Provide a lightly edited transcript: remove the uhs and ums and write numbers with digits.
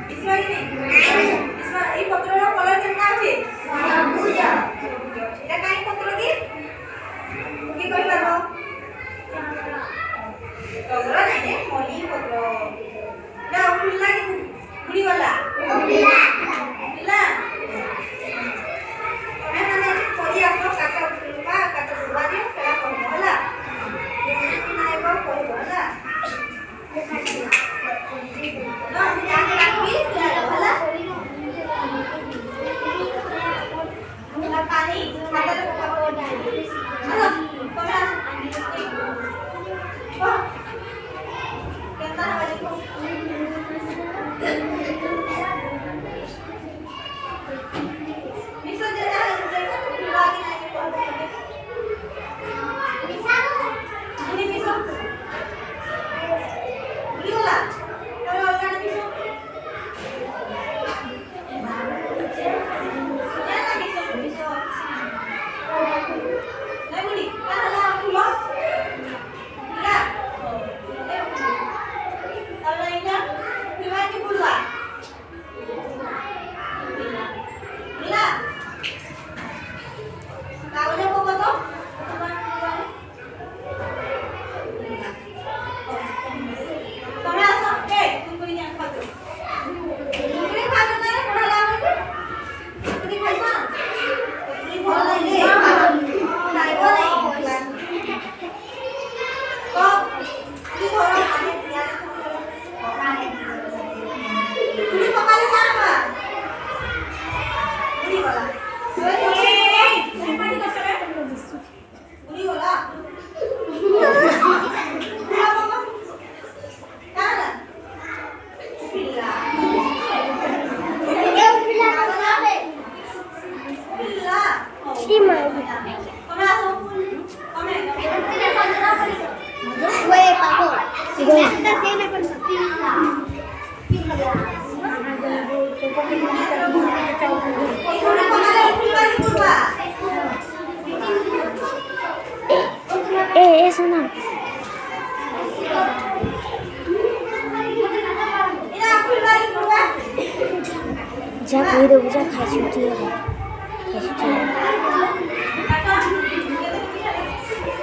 दिसवा कि नहीं दिसवा ए पत्र रो कलर केतना अछि सबुज एटा काई पत्र की कहि पारो कलर नाही ने मली पत्र ना फुला कि फुली वाला फुला फुला मैं माने कोई आसो काटा फुलवा दियो सेला कहबो होला नाइ को कहबो होला ना जाके राखी सेला होला ना पानी खाता तो पकाओ हेलो तमे आसो केतना वाली को मिसो जे जा फुलवा कि नाही कहबो Meesho Lila, kalau kan bisa. Jangan bisa. Nah, ini kalau pulau. Lila. Kalau ini pulau di pulau. Lila. Tahu dah apa tu? तमे आसो ए कुकुरी जान खातो कुकुरी खातो ना पढ़ा लागो कुकुरी खाइबा कुकुरी भल लागे खाइबो नहीं को कुकुरी घर आने दिया कुकुरी पकाले जाबा कुकुरी वाला कुकुरी पानी कसरे कुकुरी वाला सुना जा कही दो जा खाई छुट्टी है